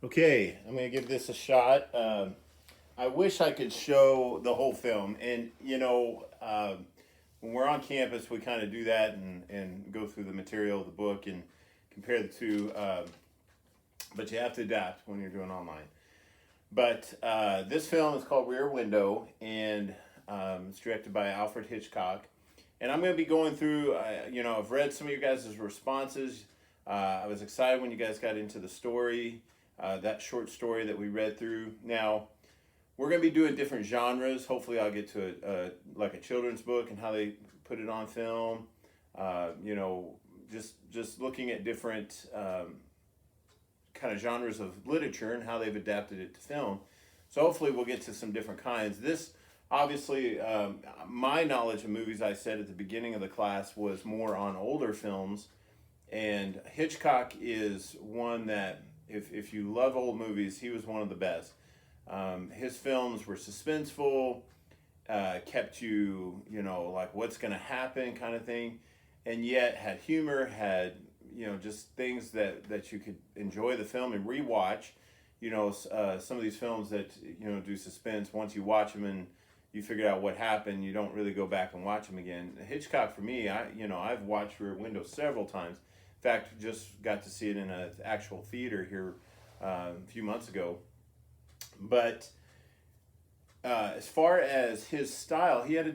Okay, I'm gonna give this a shot. I wish I could show the whole film, and when we're on campus, we kind of do that and go through the material of the book and compare the two. But you have to adapt when you're doing online. But this film is called Rear Window, and it's directed by Alfred Hitchcock. And I'm going to be going through. I've read some of you guys' responses. I was excited when you guys got into the story, that short story that we read through. Now we're going to be doing different genres. Hopefully, I'll get to like a children's book and how they put it on film. Uh, you know, just looking at different kind of genres of literature and how they've adapted it to film. So hopefully we'll get to some different kinds. This obviously, my knowledge of movies, I said at the beginning of the class, was more on older films, and Hitchcock is one that if you love old movies, he was one of the best. His films were suspenseful, kept you, like what's going to happen kind of thing, and yet had humor, had, just things that you could enjoy the film and rewatch. Some of these films that, do suspense, once you watch them and you figure out what happened, you don't really go back and watch them again. Hitchcock, for me, I've watched Rear Window several times. In fact, just got to see it in an actual theater here a few months ago. But as far as his style, he had a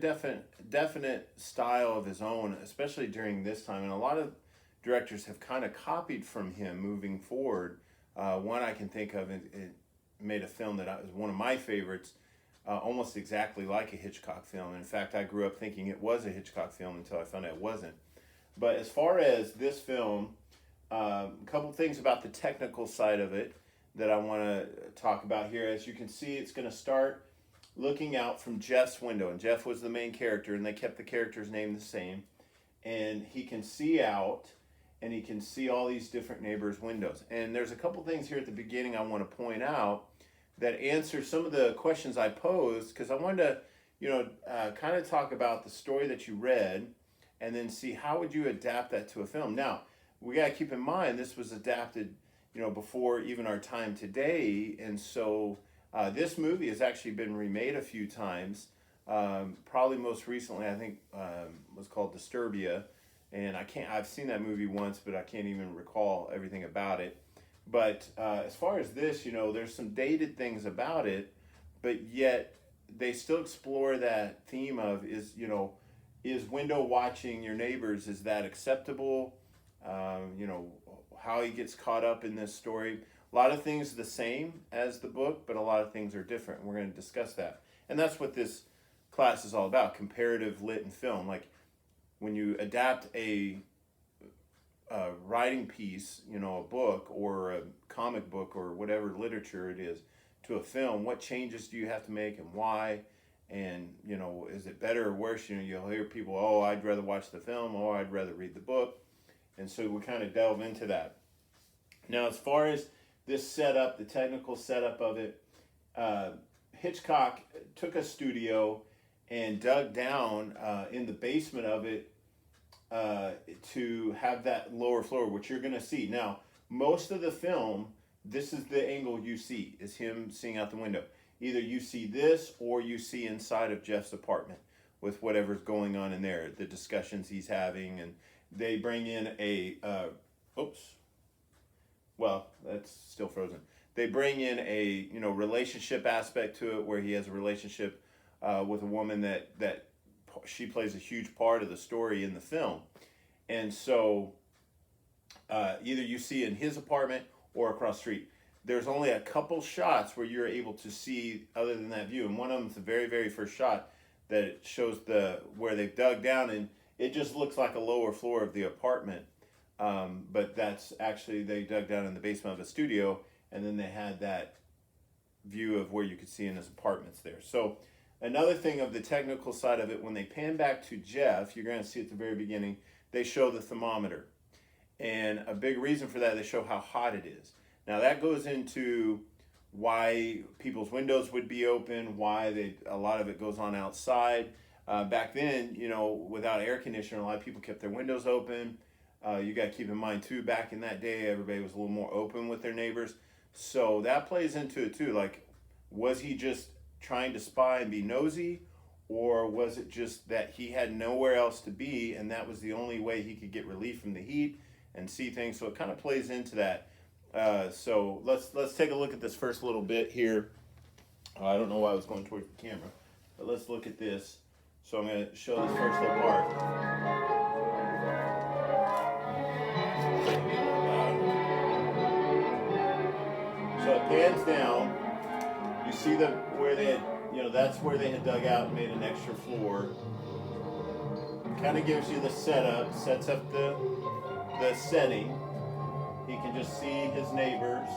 definite style of his own, especially during this time. And a lot of directors have kind of copied from him moving forward. One I can think of, it made a film that was one of my favorites, almost exactly like a Hitchcock film. In fact, I grew up thinking it was a Hitchcock film until I found out it wasn't. But as far as this film, a couple things about the technical side of it that I want to talk about here. As you can see, it's going to start looking out from Jeff's window, and Jeff was the main character, and they kept the character's name the same. And he can see out, and he can see all these different neighbors' windows. And there's a couple things here at the beginning I want to point out that answer some of the questions I posed, because I wanted to, kind of talk about the story that you read, and then see how would you adapt that to a film. Now, we got to keep in mind this was adapted, before even our time today, and so this movie has actually been remade a few times. Probably most recently, I think, was called Disturbia, and I've seen that movie once, but I can't even recall everything about it. But as far as this, there's some dated things about it, but yet they still explore that theme of is window watching your neighbors, is that acceptable? How he gets caught up in this story. A lot of things are the same as the book, but a lot of things are different. And we're going to discuss that. And that's what this class is all about, comparative lit and film. Like when you adapt a writing piece, a book or a comic book or whatever literature it is, to a film, what changes do you have to make and why? And, is it better or worse? You'll hear people, oh, I'd rather watch the film, or I'd rather read the book. And so we kind of delve into that. Now, as far as this setup, the technical setup of it, uh, Hitchcock took a studio and dug down in the basement of it to have that lower floor, which you're going to see. Now, most of the film, this is the angle you see, is him seeing out the window. Either you see this or you see inside of Jeff's apartment with whatever's going on in there, the discussions he's having, and they bring in oops, well, that's still frozen. They bring in a relationship aspect to it, where he has a relationship with a woman that she plays a huge part of the story in the film, and so either you see in his apartment or across the street. There's only a couple shots where you're able to see other than that view, and one of them is the very very first shot that shows where they've dug down, and it just looks like a lower floor of the apartment. But that's actually, they dug down in the basement of a studio, and then they had that view of where you could see in his apartments there. So another thing of the technical side of it, when they pan back to Jeff, you're going to see at the very beginning, they show the thermometer. And a big reason for that, they show how hot it is. Now that goes into why people's windows would be open, why a lot of it goes on outside. Back then, without air conditioner, a lot of people kept their windows open. You got to keep in mind too, back in that day, everybody was a little more open with their neighbors. So that plays into it too. Like, was he just trying to spy and be nosy, or was it just that he had nowhere else to be, and that was the only way he could get relief from the heat and see things? So it kind of plays into that. So let's take a look at this first little bit here. I don't know why I was going towards the camera, but let's look at this. So I'm going to show this first little part. So it pans down. You see where they had, that's where they had dug out and made an extra floor. Kind of gives you the setup, sets up the setting. He can just see his neighbors.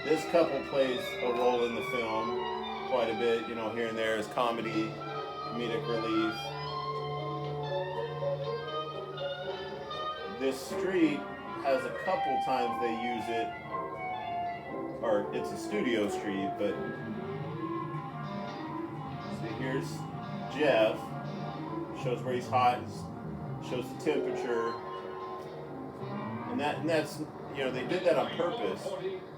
This couple plays a role in the film quite a bit, here and there as comedic relief. This street has a couple times they use it, or it's a studio street, but see, here's Jeff, shows where he's hot, shows the temperature, and that's, they did that on purpose.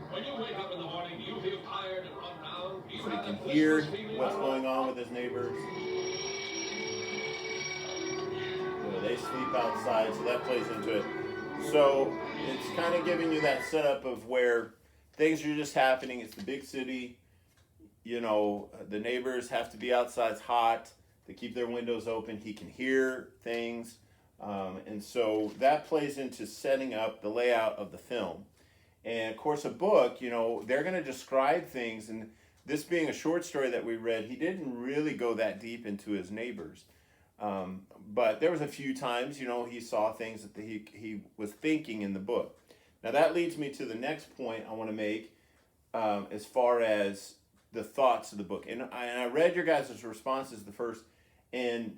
When you wake up in the morning, you feel tired and run down. So he can hear what's going on with his neighbors. They sleep outside, so that plays into it. So it's kind of giving you that setup of where things are just happening. It's the big city. The neighbors have to be outside. It's hot. They keep their windows open. He can hear things. And so that plays into setting up the layout of the film. And of course, a book, they're going to describe things. And this being a short story that we read, he didn't really go that deep into his neighbors. But there was a few times, he saw things that he was thinking in the book. Now that leads me to the next point I want to make as far as the thoughts of the book. And I read your guys' responses the first, and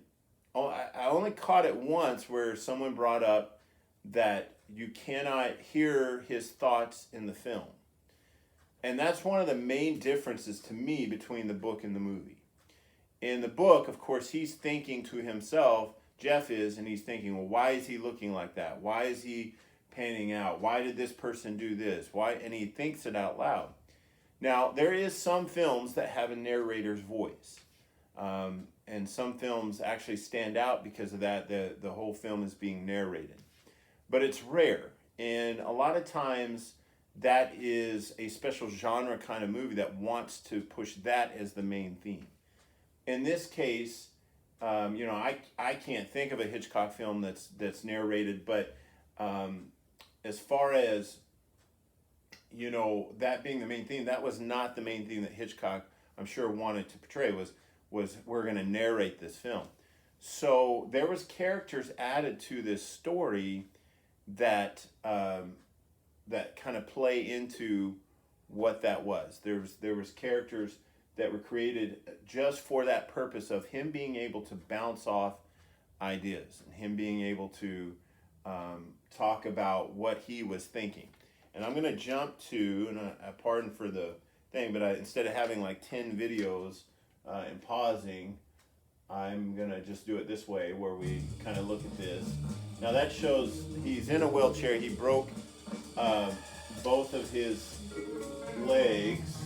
I only caught it once where someone brought up that you cannot hear his thoughts in the film. And that's one of the main differences to me between the book and the movie. In the book, of course, he's thinking to himself, Jeff is, and he's thinking, well, why is he looking like that? Why is he panning out? Why did this person do this? Why? And he thinks it out loud. Now, there is some films that have a narrator's voice. And some films actually stand out because of that. The whole film is being narrated. But it's rare. And a lot of times that is a special genre kind of movie that wants to push that as the main theme. In this case, I can't think of a Hitchcock film that's narrated, but as far as, that being the main theme, that was not the main theme that Hitchcock, I'm sure, wanted to portray, was we're going to narrate this film. So there was characters added to this story that that kind of play into what that was. There was characters that were created just for that purpose of him being able to bounce off ideas and him being able to talk about what he was thinking. And I'm going to jump to, and pardon for the thing, but instead of having like 10 videos and pausing, I'm going to just do it this way where we kind of look at this. Now that shows he's in a wheelchair. He broke both of his legs,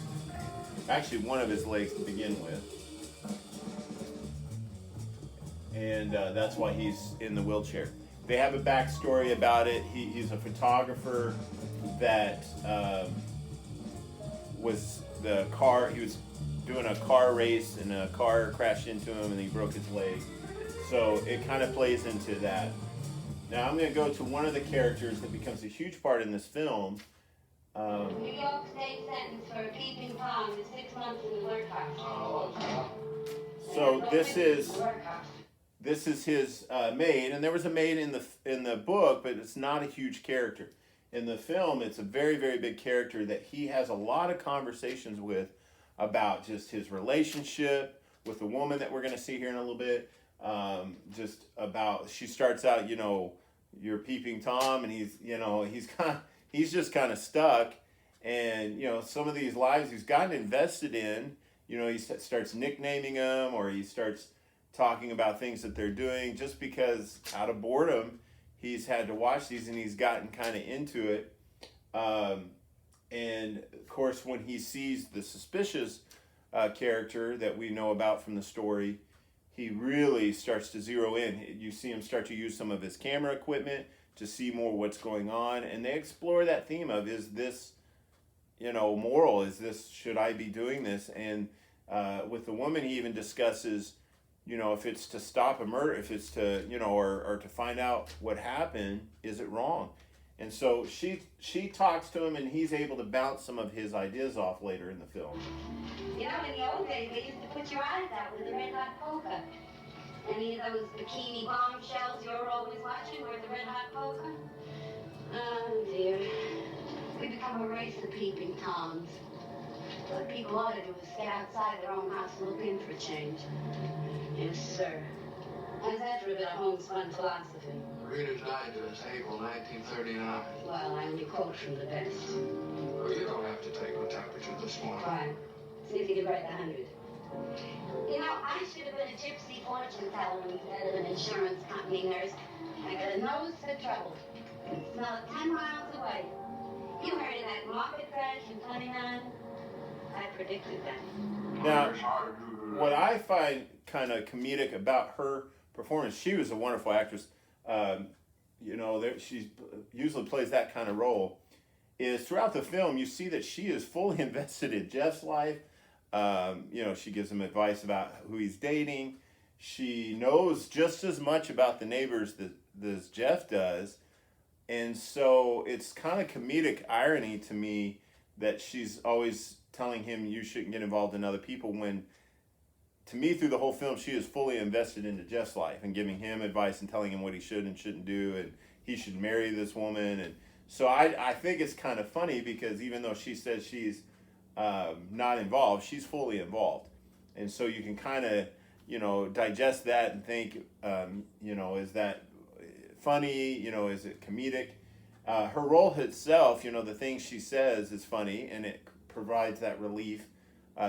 actually one of his legs to begin with. And that's why he's in the wheelchair. They have a backstory about it. He's a photographer that was he was doing a car race and a car crashed into him and he broke his leg. So it kind of plays into that. Now I'm going to go to one of the characters that becomes a huge part in this film. New York State sentence for a peeping Tom to 6 months in the workhouse. So this is his maid, and there was a maid in the book, but it's not a huge character. In the film, it's a very, very big character that he has a lot of conversations with about just his relationship with the woman that we're going to see here in a little bit. Just about, she starts out, you're peeping Tom, and he's just kind of stuck, and some of these lives he's gotten invested in. He starts nicknaming them, or he starts talking about things that they're doing just because out of boredom he's had to watch these and he's gotten kind of into it. And of course, when he sees the suspicious character that we know about from the story, he really starts to zero in. You see him start to use some of his camera equipment to see more what's going on, and they explore that theme of, is this, moral? Is this, should I be doing this? And with the woman, he even discusses, if it's to stop a murder, if it's to, or to find out what happened, is it wrong? And so she talks to him, and he's able to bounce some of his ideas off later in the film. You know, in the old days, they used to put your eyes out with a red hot poker. Any of those bikini bombshells you're always watching were the red hot poker? Oh, dear. We become a race of peeping toms. What people ought to do is stay outside their own house and look in for a change. Yes, sir. How's that for a bit of homespun philosophy? Reader's Digest, April 1939. Well, I only quote from the best. Well, you don't have to take my temperature this morning. Fine. See if you can break 100. You know, I should have been a gypsy fortune teller instead of an insurance company nurse. I got a nose for trouble. Smell it 10 miles away. You heard of that market crash in 29? I predicted that. Now, what I find kind of comedic about her performance, she was a wonderful actress. She usually plays that kind of role. Is throughout the film, you see that she is fully invested in Jeff's life. She gives him advice about who he's dating. She knows just as much about the neighbors as Jeff does. And so it's kind of comedic irony to me that she's always telling him you shouldn't get involved in other people, when to me through the whole film she is fully invested into Jeff's life and giving him advice and telling him what he should and shouldn't do, and he should marry this woman. And so I think it's kind of funny because even though she says she's not involved, she's fully involved. And so you can kind of digest that and think is that funny, is it comedic? Her role itself, the things she says is funny, and it provides that relief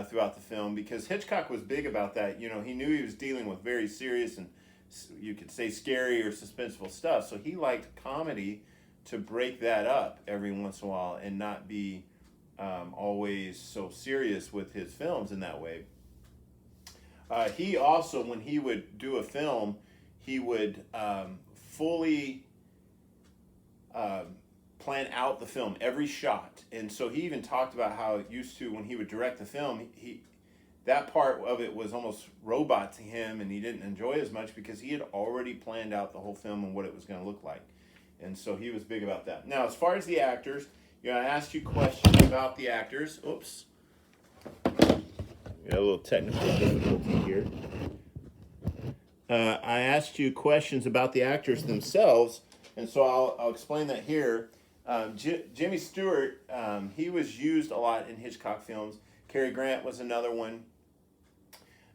throughout the film, because Hitchcock was big about that. He knew he was dealing with very serious and you could say scary or suspenseful stuff, so he liked comedy to break that up every once in a while and not be always so serious with his films in that way. He also, when he would do a film, he would fully plan out the film, every shot. And so he even talked about how it used to, when he would direct the film, that part of it was almost robot to him, and he didn't enjoy as much because he had already planned out the whole film and what it was going to look like. And so he was big about that. Now, as far as the actors, I asked you questions about the actors. Oops. Got a little technical difficulty here. I asked you questions about the actors themselves, and so I'll explain that here. Jimmy Stewart, he was used a lot in Hitchcock films. Cary Grant was another one.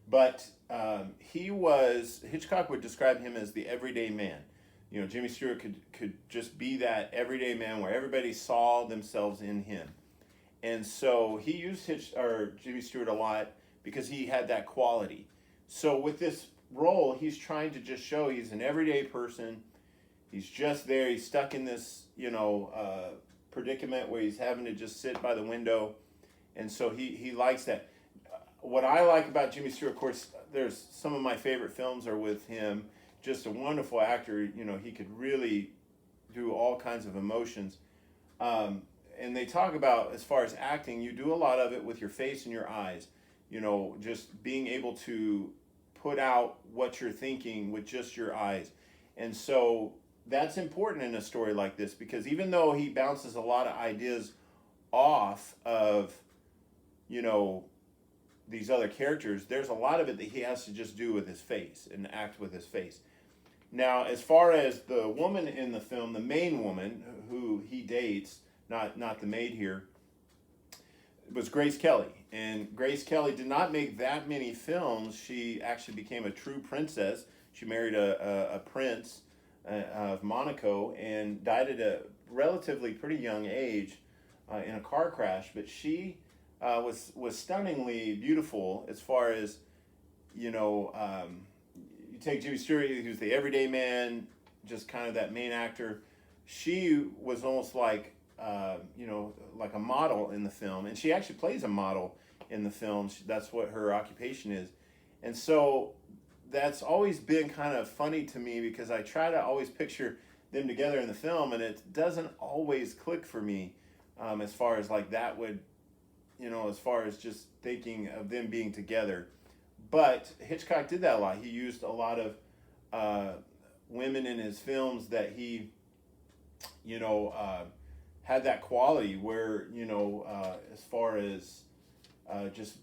But Hitchcock would describe him as the everyday man. Jimmy Stewart could just be that everyday man where everybody saw themselves in him. And so he used Jimmy Stewart a lot because he had that quality. So with this role, he's trying to just show he's an everyday person. He's just there. He's stuck in this, predicament where he's having to just sit by the window. And so he likes that. What I like about Jimmy Stewart, of course, there's some of my favorite films are with him. Just a wonderful actor. He could really do all kinds of emotions. And they talk about, as far as acting, you do a lot of it with your face and your eyes. Just being able to put out what you're thinking with just your eyes. And so that's important in a story like this, because even though he bounces a lot of ideas off of, these other characters, there's a lot of it that he has to just do with his face and act with his face. Now, as far as the woman in the film, the main woman who he dates, not the maid here, was Grace Kelly. And Grace Kelly did not make that many films. She actually became a true princess. She married a prince of Monaco and died at a relatively pretty young age in a car crash. But she was stunningly beautiful as far as, you take Jimmy Stewart, who's the everyday man, just kind of that main actor. She was almost like like a model in the film, and she actually plays a model in the film. That's what her occupation is, and so that's always been kind of funny to me because I try to always picture them together in the film, and it doesn't always click for me as far as like that would, as far as just thinking of them being together. But Hitchcock did that a lot. He used a lot of women in his films that he, had that quality where, as far as just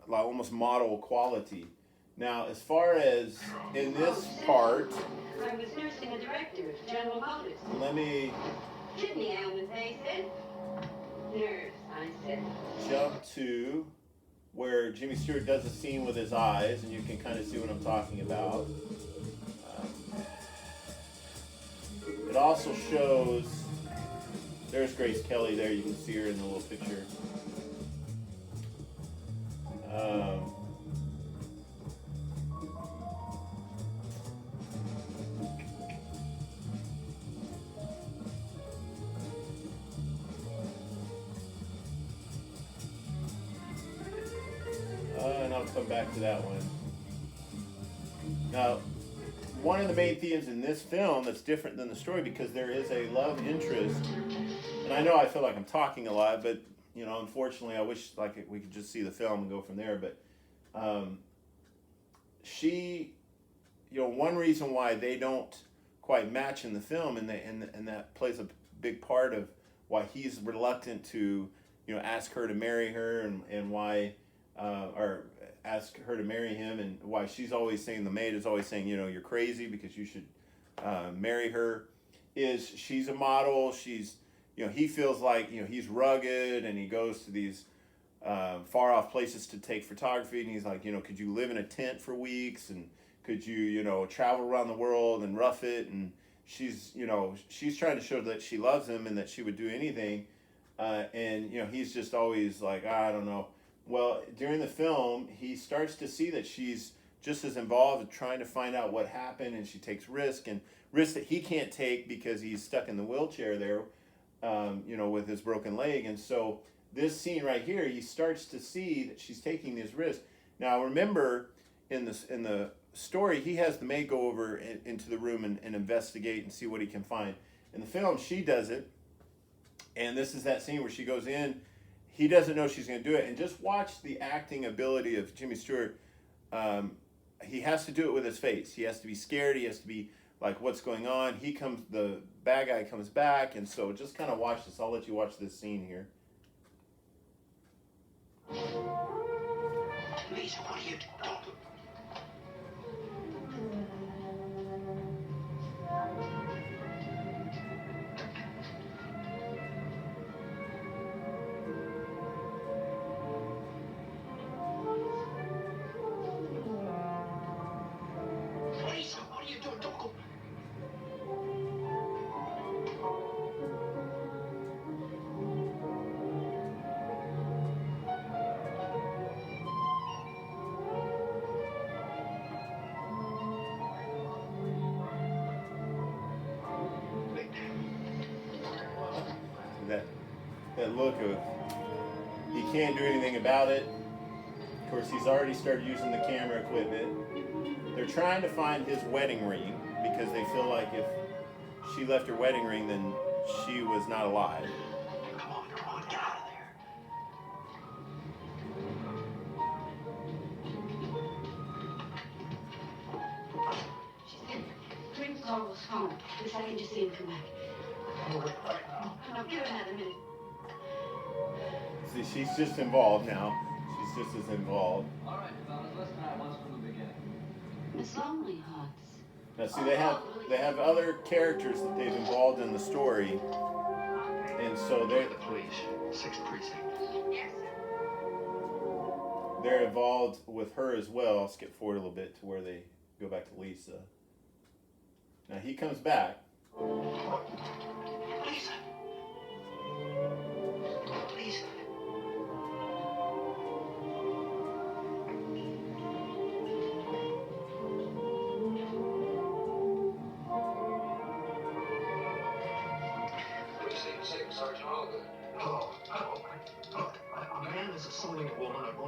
like almost model quality. Now, as far as in this part, I was nursing a director of General Motors. let me Kidney ailment, they said. Nerves, I said. jump to where Jimmy Stewart does a scene with his eyes, and you can kind of see what I'm talking about. It also shows, there's Grace Kelly there, you can see her in the little picture. And I'll come back to that one. Now, one of the main themes in this film that's different than the story, because there is a love interest, and I know I feel like I'm talking a lot, but unfortunately I wish like we could just see the film and go from there, but she, one reason why they don't quite match in the film, and that plays a big part of why he's reluctant to ask her to marry her, and why or ask her to marry him, and why she's always saying, the maid is always saying, you're crazy because you should marry her, is she's a model. She's, he feels like, he's rugged, and he goes to these far off places to take photography, and he's like, could you live in a tent for weeks, and could you, travel around the world and rough it, and she's, she's trying to show that she loves him and that she would do anything, and, he's just always like, I don't know. Well, during the film, he starts to see that she's just as involved in trying to find out what happened, and she takes risks that he can't take because he's stuck in the wheelchair there, with his broken leg. And so this scene right here, he starts to see that she's taking these risks. Now, remember, in the story, he has the maid go over into the room and investigate and see what he can find. In the film, she does it, and this is that scene where she goes in. He doesn't know she's going to do it. And just watch the acting ability of Jimmy Stewart. He has to do it with his face. He has to be scared. He has to be like, what's going on? The bad guy comes back. And so just kind of watch this. I'll let you watch this scene here. Lisa, what are you doing? Lisa, what are you doing? Don't go. That look of he can't do anything about it. Of course, he's already started using the camera equipment. They're trying to find his wedding ring because they feel like if she left her wedding ring, then she was not alive. Come on, get out of there. She said, Prince Carl's home. Looks like I can just see him come back. No, give it another minute. See, she's just involved now. She's just as involved. All right, fellas, let's try once from the beginning. Miss Lonely Hearts. Now, see, they have other characters that they've involved in the story, and so The police, 6th precinct. Yes, sir. they're involved with her as well. I'll skip forward a little bit to where they go back to Lisa. Now he comes back. Lisa. Lisa.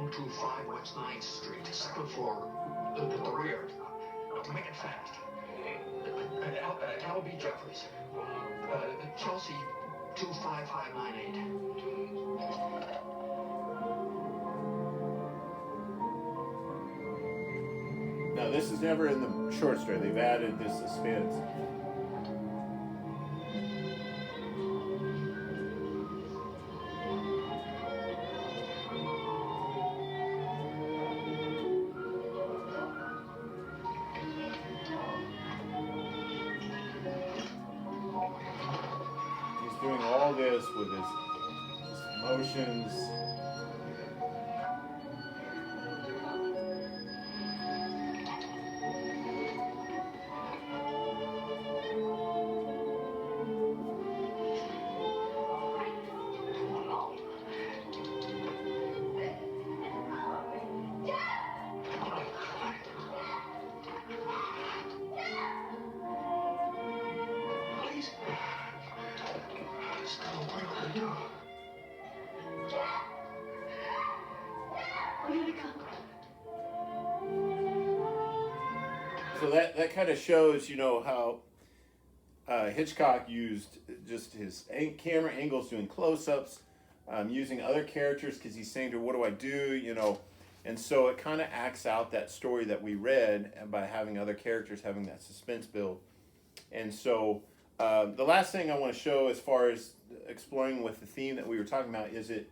125 West 9th Street, second floor, the rear. Make it fast. L.B. Jeffries. Chelsea 25598. Now this is never in the short story. They've added this suspense. He's doing all this with his emotions. Please. Stella, what are you gonna do? We're gonna come. So that kind of shows, how Hitchcock used just his camera angles, doing close-ups, using other characters because he's saying to her, what do I do, and so it kind of acts out that story that we read by having other characters, having that suspense build. And so the last thing I want to show as far as exploring with the theme that we were talking about, is it,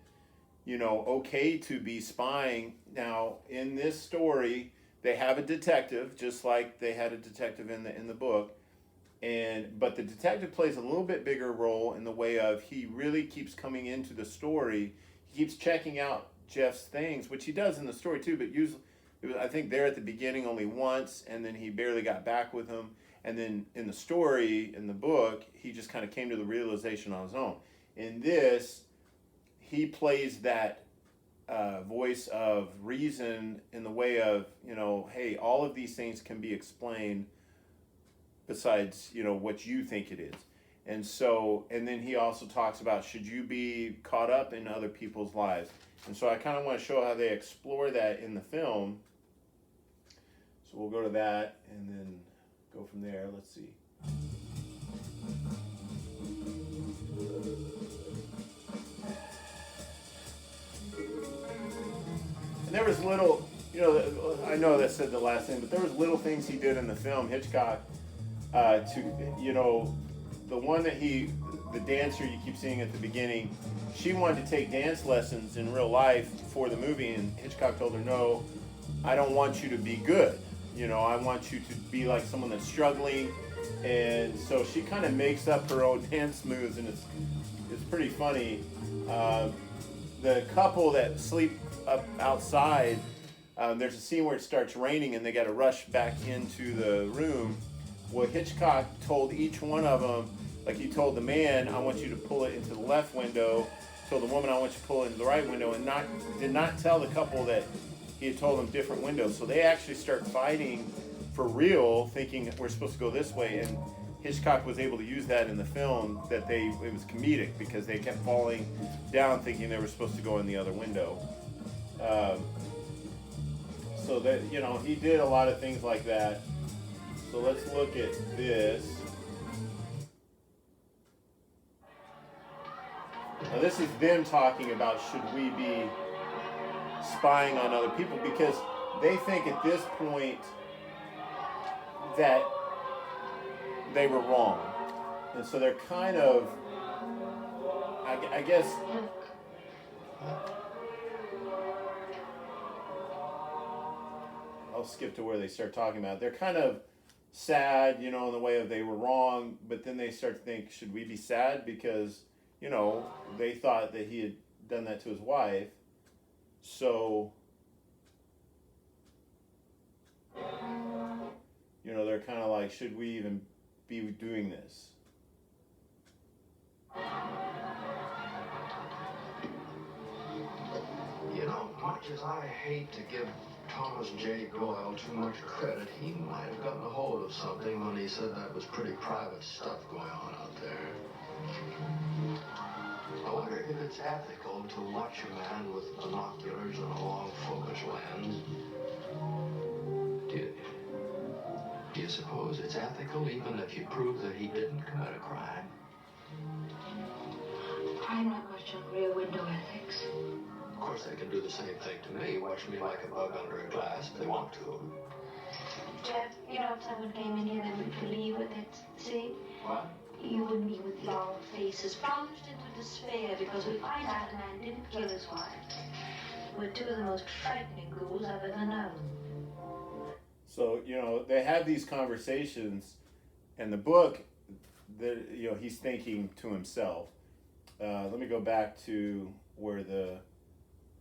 okay to be spying? Now, in this story, they have a detective, just like they had a detective in the book, but the detective plays a little bit bigger role in the way of he really keeps coming into the story. He keeps checking out Jeff's things, which he does in the story too, but usually, I think there at the beginning only once, and then he barely got back with him. And then in the story, in the book, he just kind of came to the realization on his own. In this, he plays that voice of reason in the way of, hey, all of these things can be explained besides, what you think it is. And so, and then he also talks about, should you be caught up in other people's lives? And so I kind of want to show how they explore that in the film. So we'll go to that and then go from there. Let's see. And there was little, I know that said the last thing, but there was little things he did in the film, Hitchcock, to, the one that the dancer you keep seeing at the beginning, she wanted to take dance lessons in real life for the movie, and Hitchcock told her, no, I don't want you to be good. I want you to be like someone that's struggling. And so she kind of makes up her own dance moves, and it's pretty funny. The couple that sleep up outside, there's a scene where it starts raining and they got to rush back into the room. Well, Hitchcock told each one of them, like he told the man, I want you to pull it into the left window. Told the woman, I want you to pull it into the right window, and did not tell the couple that he had told them different windows. So they actually start fighting for real, thinking we're supposed to go this way. And Hitchcock was able to use that in the film, that it was comedic because they kept falling down thinking they were supposed to go in the other window. So that, he did a lot of things like that. So let's look at this. Now this is them talking about, should we be spying on other people, because they think at this point that they were wrong. And so they're kind of, I guess, I'll skip to where they start talking about it. They're kind of sad, in the way of they were wrong, but then they start to think, should we be sad because, they thought that he had done that to his wife. So, they're kind of like, should we even be doing this? Much as I hate to give Thomas J. Doyle too much credit, he might have gotten a hold of something when he said that was pretty private stuff going on out there. I wonder if it's it's ethical to watch a man with binoculars and a long focus lens? Do you suppose it's ethical even if you prove that he didn't commit a crime? I'm not much on Rear Window ethics. Of course, they can do the same thing to me, watch me like a bug under a glass if they want to. Jeff, you know, if someone came in here, they would believe what they'd see. What? You and me with long faces, plunged into despair because we find out a man didn't kill his wife. We're two of the most frightening ghouls I've ever known. So, you know, they have these conversations, and the book, you know, he's thinking to himself. Let me go back to where the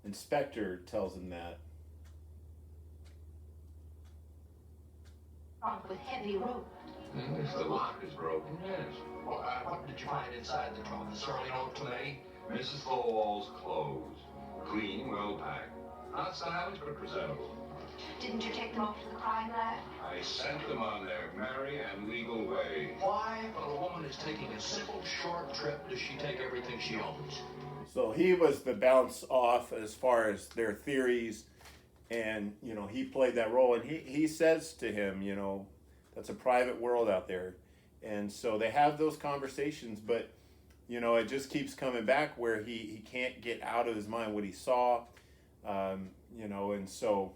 inspector tells him that. Armed with heavy rope. If the lock is broken, yes. Well, what did you find inside the trunk? The surly note to me? Mrs. Thorwald's clothes. Clean, well packed. Not stylish, but presentable. Didn't you take them off to the crime lab? I sent them on their merry and legal way. Why, when a woman is taking a simple, short trip, does she take everything she owns? So he was the bounce off as far as their theories, and, you know, he played that role, and he says to him, you know, that's a private world out there. And so they have those conversations, but, you know, it just keeps coming back where he can't get out of his mind what he saw, you know, and so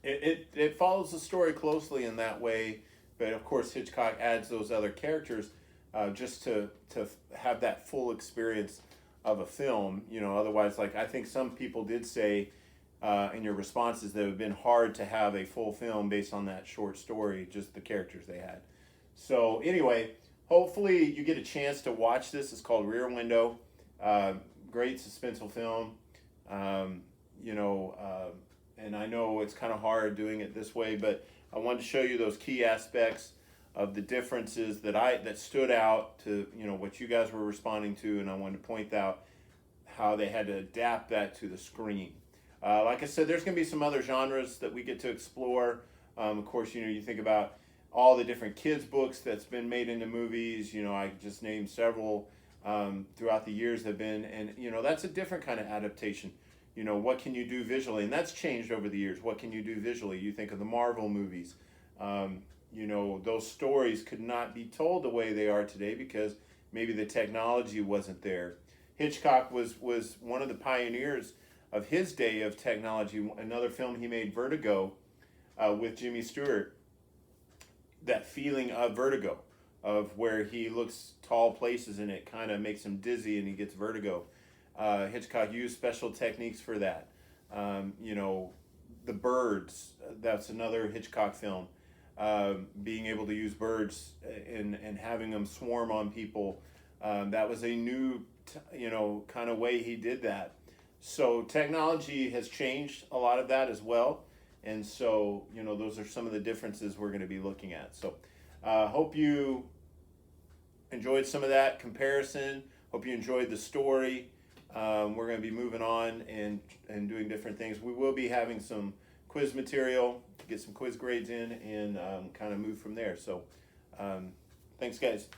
it follows the story closely in that way. But of course, Hitchcock adds those other characters just to have that full experience of a film, you know. Otherwise, like I think some people did say in your responses that it would have been hard to have a full film based on that short story, just the characters they had. So anyway, hopefully you get a chance to watch this. It's called Rear Window. Great suspenseful film. You know, and I know it's kind of hard doing it this way, but I wanted to show you those key aspects of the differences that stood out to, you know, what you guys were responding to, and I wanted to point out how they had to adapt that to the screen. Like I said, there's going to be some other genres that we get to explore. Of course, you know, you think about all the different kids' books that's been made into movies. You know, I just named several throughout the years have been, and, you know, that's a different kind of adaptation. You know, what can you do visually? And that's changed over the years. What can you do visually? You think of the Marvel movies. You know, those stories could not be told the way they are today because maybe the technology wasn't there. Hitchcock was one of the pioneers of his day of technology. Another film he made, Vertigo, with Jimmy Stewart. That feeling of vertigo, of where he looks tall places and it kind of makes him dizzy and he gets vertigo. Hitchcock used special techniques for that. You know, The Birds, that's another Hitchcock film. Being able to use birds and having them swarm on people. That was a new, you know, kind of way he did that. So technology has changed a lot of that as well. And so, you know, those are some of the differences we're going to be looking at. So hope you enjoyed some of that comparison. Hope you enjoyed the story. We're going to be moving on and doing different things. We will be having some quiz material, get some quiz grades in, and kind of move from there. So thanks, guys.